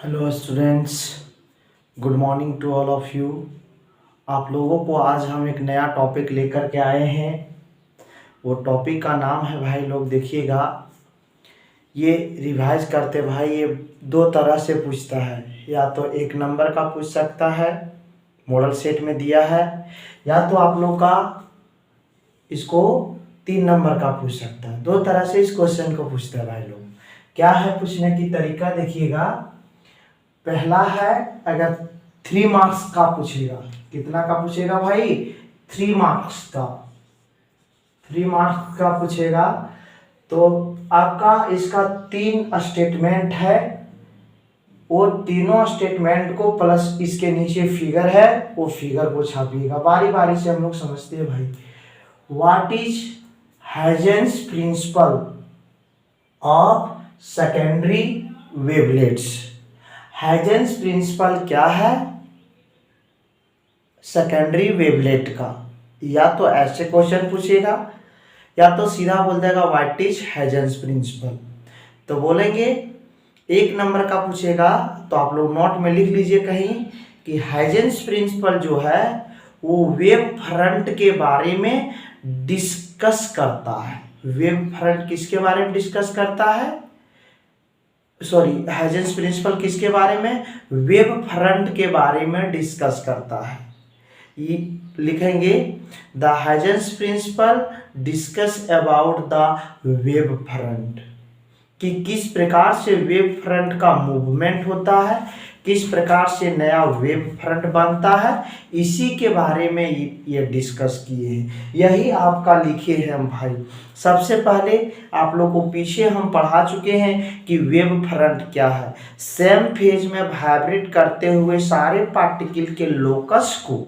Hello students, good morning to all of you. आप लोगों को आज हम एक नया टॉपिक लेकर के आए हैं। वो टॉपिक का नाम है भाई लोग देखिएगा, ये रिवाइज करते भाई। ये दो तरह से पूछता है, या तो एक नंबर का पूछ सकता है, मॉडल सेट में दिया है, या तो आप लोग का इसको 3 नंबर का पूछ सकता है। दो तरह से इस क्वेश्चन को पूछता है भाई लोग। क्या है पूछने की तरीका देखिएगा। पहला है, अगर 3 मार्क्स का पूछेगा, कितना का पूछेगा भाई? 3 मार्क्स का। 3 मार्क्स का पूछेगा तो आपका इसका 3 स्टेटमेंट है। वो तीनों स्टेटमेंट को प्लस इसके नीचे फिगर है, वो फिगर को छापिएगा। बारी बारी से हम लोग समझते हैं भाई। What is Huygens principle of secondary wavelets? Huygens principle क्या है सेकेंडरी वेवलेट का? या तो ऐसे क्वेश्चन पूछेगा, या तो सीधा बोल देगा व्हाट इज हाइजेंस प्रिंसिपल। तो बोलेंगे 1 नंबर का पूछेगा तो आप लोग नोट में लिख लीजिए कहीं कि हाइजेंस प्रिंसिपल जो है वो वेव फ्रंट के बारे में डिस्कस करता है। वेव फ्रंट किसके बारे में डिस्कस करता है? सॉरी, हाइजेंस प्रिंसिपल किसके बारे में? वेव फ्रंट के बारे में डिस्कस करता है। ये लिखेंगे the Huygens principle discuss about the wave front, कि किस प्रकार से वेव फ्रंट का मूवमेंट होता है, किस प्रकार से नया वेव फ्रंट बनता है, इसी के बारे में ये डिस्कस किए हैं। यही आपका लिखे हैं हम भाई। सबसे पहले आप लोग को पीछे हम पढ़ा चुके हैं कि वेव फ्रंट क्या है। सेम फेज में वाइब्रेट करते हुए सारे पार्टिकल के लोकस को,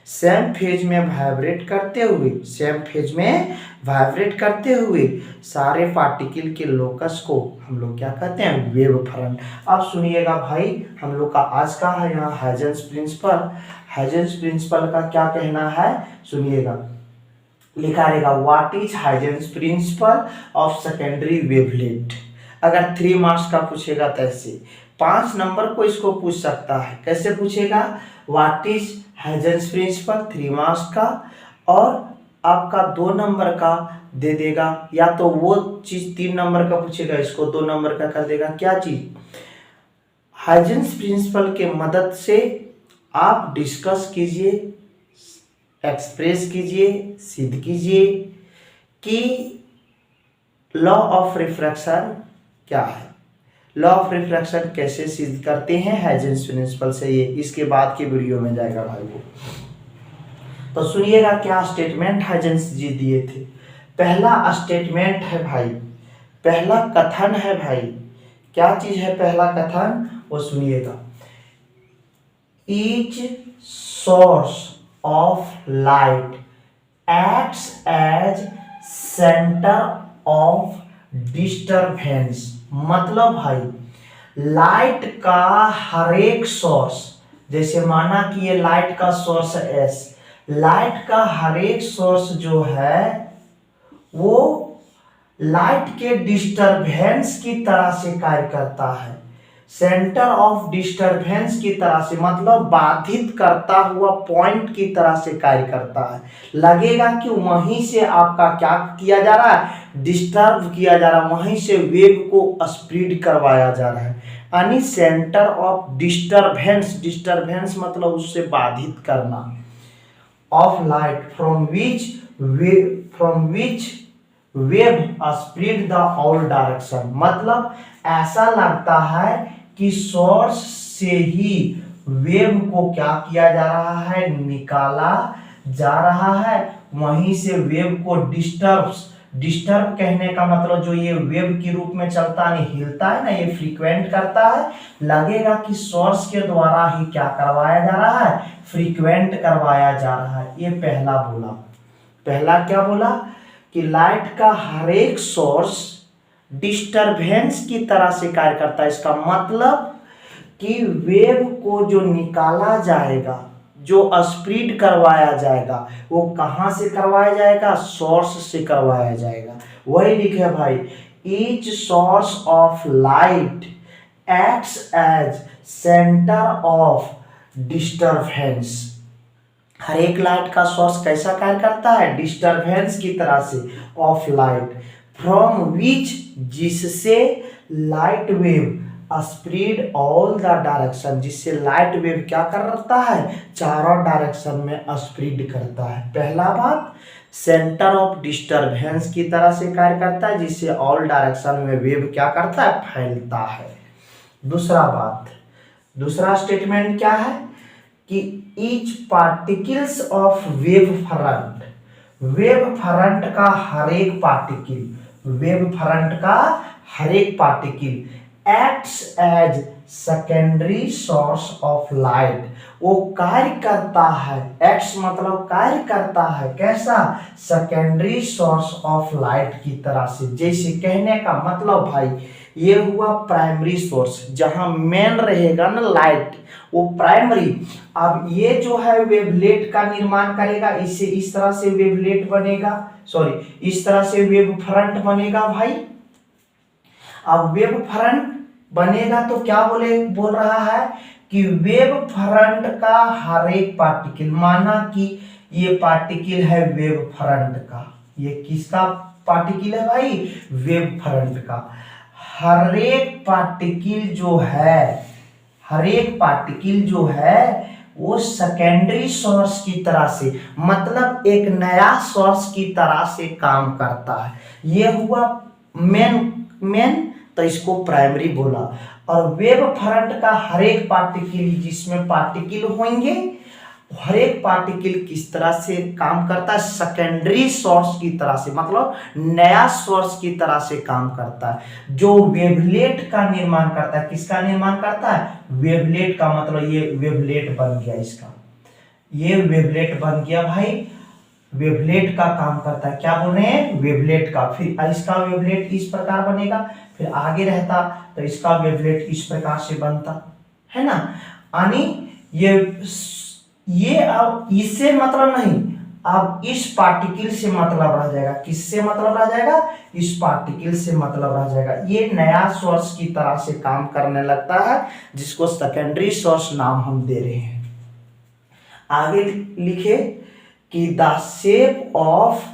सेम फेज में वाइब्रेट करते हुए, सेम फेज में वाइब्रेट करते हुए सारे पार्टिकल के लोकस को हम लोग क्या कहते हैं? Wave front. अब सुनिएगा भाई, हम लोग का आज का है यहाँ हाइजेंस प्रिंसिपल। हाइजेंस प्रिंसिपल का क्या कहना है सुनिएगा। लिखा रहेगा what is Huygens principle of secondary wavelet. अगर 3 मार्क्स का पूछेगा तो ऐसे 5 नंबर को इसको पूछ सकता है। कैसे पूछेगा? What is Huygens principle 3 marks का, और आपका 2 नंबर का दे देगा। या तो वो चीज 3 नंबर का पूछेगा, इसको 2 नंबर का कर देगा। क्या चीज? हाइजेंस प्रिंसिपल के मदद से आप डिस्कस कीजिए, एक्सप्रेस कीजिए, सिद्ध कीजिए कि लॉ ऑफ रिफ्रैक्शन क्या है। लॉ ऑफ रिफ्रैक्शन कैसे सिद्ध करते हैं हाइजेंस प्रिंसिपल से, ये इसके बाद के वीडियो में जाएगा भाई वो। तो सुनिएगा क्या स्टेटमेंट हाइजेंस जी दिए थे। पहला स्टेटमेंट है भाई, पहला कथन है भाई। क्या चीज है पहला कथन? वो सुनिएगा। Each source of light acts as centre of disturbance. मतलब भाई लाइट का हर एक सोर्स, जैसे माना कि ये लाइट का सोर्स है एस, लाइट का हर एक सोर्स जो है वो लाइट के डिस्टरबेंस की तरह से कार्य करता है। सेंटर ऑफ डिस्टरबेंस की तरह से मतलब बाधित करता हुआ पॉइंट की तरह से कार्य करता है। लगेगा कि वहीं से आपका क्या किया जा रहा है? डिस्टर्ब किया जा रहा है, वहीं से वेव को स्प्रेड करवाया जा रहा है। यानी सेंटर ऑफ डिस्टरबेंस, डिस्टरबेंस मतलब उससे बाधित करना। Of light from which wave spread the all direction. मतलब ऐसा लगता है कि सोर्स से ही वेव को क्या किया जा रहा है? निकाला जा रहा है। वहीं से वेव को डिस्टर्ब कहने का मतलब जो ये वेव के रूप में चलता नहीं, हिलता है ना, ये फ्रीक्वेंट करता है। लगेगा कि सोर्स के द्वारा ही क्या करवाया जा रहा है? फ्रीक्वेंट करवाया जा रहा है। ये पहला बोला। पहला क्या बोला? कि लाइट का हर एक सोर्स डिस्टरबेंस की तरह से कार्य करता है। इसका मतलब कि वेव को जो निकाला जाएगा, जो स्प्रेड करवाया जाएगा, वो कहां से करवाया जाएगा? सोर्स से करवाया जाएगा। वही लिखे भाई, each source of light acts as centre of disturbance. हर एक लाइट का सोर्स कैसा कार्य करता है? डिस्टरबेंस की तरह से ऑफ लाइट फ्रॉम विच, जिससे light wave spread all the direction, जिससे लाइट वेव क्या करता है? चारों डायरेक्शन में स्प्रेड करता है। पहला बात, सेंटर ऑफ डिस्टरबेंस की तरह से कार्य करता है, जिससे ऑल डायरेक्शन में वेव क्या करता है? फैलता है। दूसरा बात, दूसरा स्टेटमेंट क्या है कि each particles of wave front, wave front का हर एक पार्टिकल, वेव फ्रंट का हर एक particle acts as secondary source of light, वो कार्य करता है, एक्ट्स मतलब कार्य करता है, कैसा? सेकेंडरी सोर्स ऑफ लाइट की तरह से। जैसे कहने का मतलब भाई, ये हुआ प्राइमरी सोर्स, जहां मेन रहेगा ना लाइट, वो प्राइमरी। अब ये जो है वेवलेट का निर्माण करेगा, इससे इस तरह से वेवलेट बनेगा, सॉरी इस तरह से वेव फ्रंट बनेगा भाई। अब वेव फ्रंट बनेगा तो क्या बोल रहा है कि वेव फ्रंट का हर एक पार्टिकल, माना कि ये पार्टिकल है वेव फ्रंट का, ये किसका पार्टिकल है भाई? वेव फ्रंट का। हर एक पार्टिकल जो है, हर एक पार्टिकल जो है वो सेकेंडरी सोर्स की तरह से, मतलब एक नया सोर्स की तरह से काम करता है। ये हुआ मेन, तो इसको प्राइमरी बोला। और वेव फ्रंट का हर एक पार्टिकल, जिसमें पार्टिकल होंगे, हर एक पार्टिकल किस तरह से काम करता है? सेकेंडरी सोर्स की तरह से, मतलब नया सोर्स की तरह से काम करता है, जो वेवलेट का निर्माण करता है। किसका निर्माण करता है? वेवलेट का। मतलब ये वेवलेट बन गया, इसका ये वेवलेट बन गया भाई, वेवलेट का काम करता है। क्या बोल रहे हैं? वेवलेट का। फिर इसका वेवलेट इस प्रकार बनेगा, फिर आगे रहता तो इसका वेवलेट इस प्रकार से बनता है ना। यानी ये अब इससे मतलब नहीं, अब इस पार्टिकल से मतलब रह जाएगा। किससे मतलब रह जाएगा? इस पार्टिकल से मतलब रह जाएगा। ये नया सोर्स की तरह से काम करने लगता है, जिसको सेकेंडरी सोर्स नाम हम दे रहे हैं। आगे लिखे कि the shape of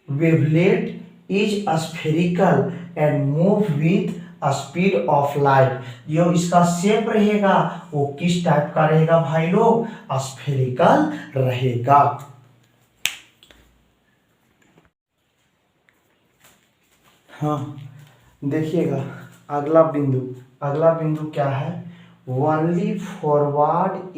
wavelet is spherical and move with speed of light. जो इसका शेप रहेगा वो किस टाइप का रहेगा भाई लोग? स्फेरिकल रहेगा। हाँ देखिएगा, अगला बिंदु क्या है? Only forward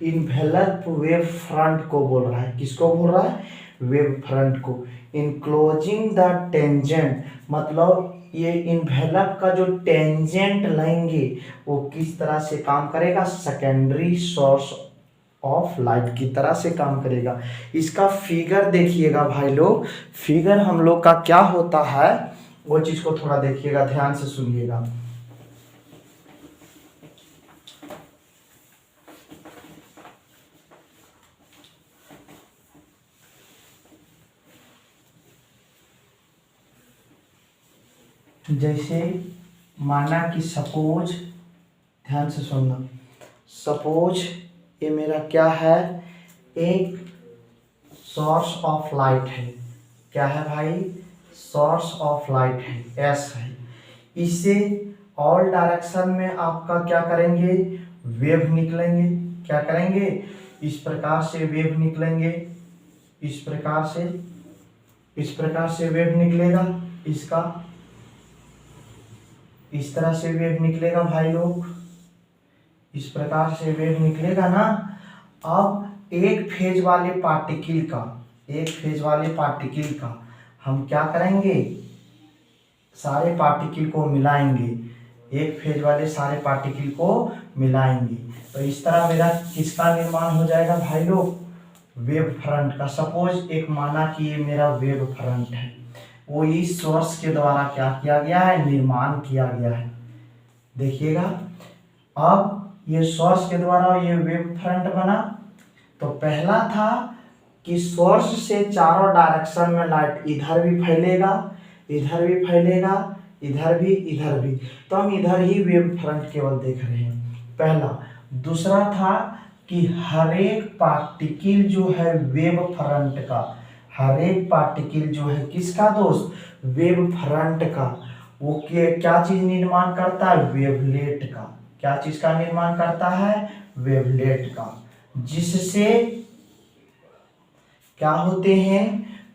envelope wave front को बोल रहा है। किसको बोल रहा है? वेव फ्रंट को। इनक्लोजिंग द टेंजेंट, मतलब ये इन्वेलप का जो टेंजेंट लेंगे वो किस तरह से काम करेगा? सेकेंडरी सोर्स ऑफ लाइट की तरह से काम करेगा। इसका फिगर देखिएगा भाई लोग, फिगर हम लोग का क्या होता है वो चीज को थोड़ा देखिएगा, ध्यान से सुनिएगा। जैसे माना कि सपोज, ध्यान से सुनना, सपोज ये मेरा क्या है? एक सोर्स ऑफ लाइट है। क्या है भाई? सोर्स ऑफ लाइट है, एस है। इससे ऑल डायरेक्शन में आपका क्या करेंगे? वेव निकलेंगे। क्या करेंगे? इस प्रकार से वेव निकलेंगे, इस प्रकार से वेव निकलेगा। इसका इस तरह से वेव निकलेगा भाई लोग, इस प्रकार से वेव निकलेगा ना। अब एक फेज वाले पार्टिकल का हम क्या करेंगे? सारे पार्टिकल को मिलाएंगे, एक फेज वाले सारे पार्टिकल को मिलाएंगे। तो इस तरह मेरा किसका निर्माण हो जाएगा भाई लोग? वेव फ्रंट का। सपोज एक माना कि ये मेरा वेव फ्रंट है, वो इस सोर्स के द्वारा क्या किया गया है? निर्माण किया गया है। देखिएगा, अब ये सोर्स के द्वारा ये वेव फ्रंट बना। तो पहला था कि सोर्स से चारों डायरेक्शन में लाइट इधर भी फैलेगा, इधर भी फैलेगा, इधर भी, इधर भी, तो हम इधर ही वेव फ्रंट केवल देख रहे हैं, पहला। दूसरा था कि हर एक पार्टिकल जो है वेव फ्रंट का, हर एक पार्टिकल जो है किसका दोस्त, वेव फ्रंट का, वो क्या चीज निर्माण करता है, वेवलेट का। क्या चीज का निर्माण करता है, वेवलेट का, जिससे क्या होते हैं,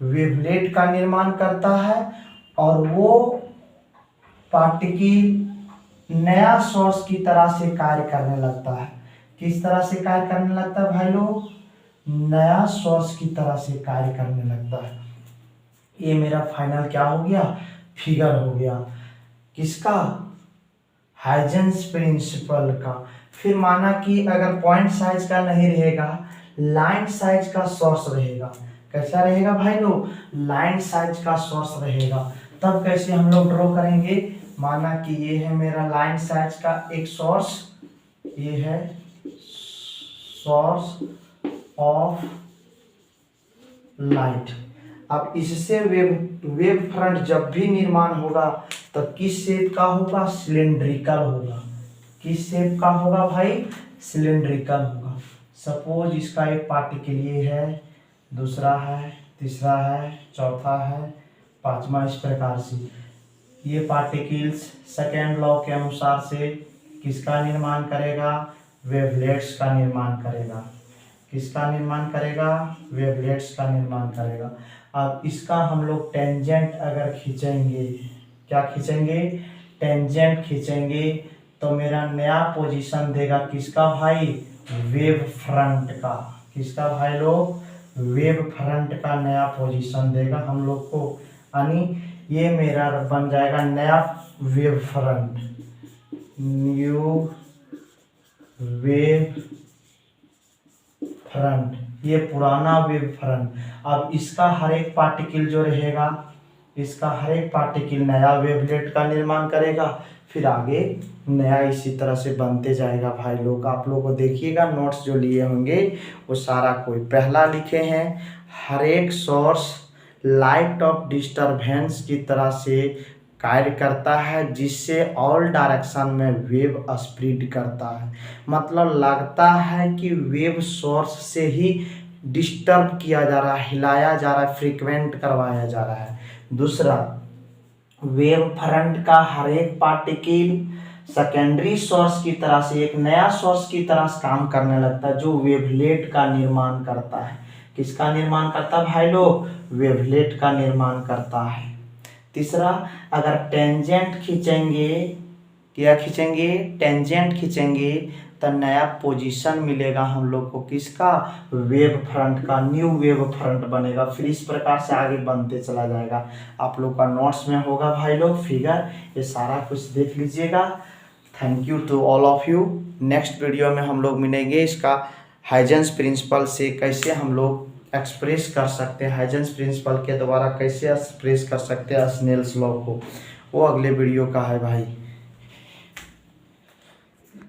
वेवलेट का निर्माण करता है। और वो पार्टिकल नया सोर्स की तरह से कार्य करने लगता है। किस तरह से कार्य करने लगता है भाई लोग, नया सोर्स की तरह से कार्य करने लगता है। ये मेरा फाइनल क्या हो गया, फिगर हो गया, किसका, हाइजेंस प्रिंसिपल का। फिर माना कि अगर पॉइंट साइज का नहीं रहेगा, लाइन साइज का सोर्स रहेगा। कैसा रहेगा भाई लोग, लाइन साइज का सोर्स रहेगा। तब कैसे हम लोग ड्रॉ करेंगे, माना कि ये है मेरा लाइन साइज का एक सोर्स, ये है सोर्स ऑफ लाइट। अब इससे वेव फ्रंट जब भी निर्माण होगा तो किस शेप का होगा, सिलेंड्रिकल होगा। किस शेप का होगा भाई, सिलेंड्रिकल होगा। सपोज इसका एक पार्टिकल ये है, दूसरा है, तीसरा है, चौथा है, पांचवा, इस प्रकार से ये पार्टिकल्स सेकेंड लॉ के अनुसार से किसका निर्माण करेगा, वेवलेट्स का निर्माण करेगा। किसका निर्माण करेगा, वेवलेट्स का निर्माण करेगा। अब इसका हम लोग टेंजेंट अगर खींचेंगे, क्या खींचेंगे, टेंजेंट खींचेंगे, तो मेरा नया पोजीशन देगा किसका भाई, वेव फ्रंट का। किसका भाई लोग, वेव फ्रंट का नया पोजीशन देगा हम लोग को, यानी ये मेरा बन जाएगा नया wave front, new wave front, ये पुराना वेव फ्रंट। अब इसका हर एक पार्टिकल जो रहेगा, इसका हर एक पार्टिकल नया वेवलेट का निर्माण करेगा, फिर आगे नया इसी तरह से बनते जाएगा। भाई लोग आप लोग को देखिएगा, नोट्स जो लिए होंगे वो सारा कोई पहला लिखे हैं, हर एक सोर्स लाइट ऑफ डिस्टरबेंस की तरह से कार्य करता है, जिससे ऑल डायरेक्शन में वेव स्प्रेड करता है। मतलब लगता है कि वेव सोर्स से ही डिस्टर्ब किया जा रहा है, हिलाया जा रहा है, फ्रीक्वेंट करवाया जा रहा है। दूसरा, वेव फ्रंट का हर एक पार्टिकल सेकेंडरी सोर्स की तरह से, एक नया सोर्स की तरह से काम करने लगता है, जो वेवलेट का निर्माण करता है। किसका निर्माण करता है भाई लोग, वेवलेट का निर्माण करता है। तीसरा, अगर टेंजेंट खींचेंगे, क्या खींचेंगे, टेंजेंट खींचेंगे, तो नया पोजीशन मिलेगा हम लोग को, किसका, वेव फ्रंट का, न्यू वेव फ्रंट बनेगा। फिर इस प्रकार से आगे बनते चला जाएगा। आप लोग का नोट्स में होगा भाई लोग फिगर, ये सारा कुछ देख लीजिएगा। Thank you to all of you. Next video में हम लोग मिलेंगे, इसका हाइजेंस प्रिंसिपल से कैसे हम लोग एक्सप्रेस कर सकते हैं, हाइजेंस प्रिंसिपल के द्वारा कैसे एक्सप्रेस कर सकते हैं स्नेल्स लॉ को, वो अगले वीडियो का है भाई।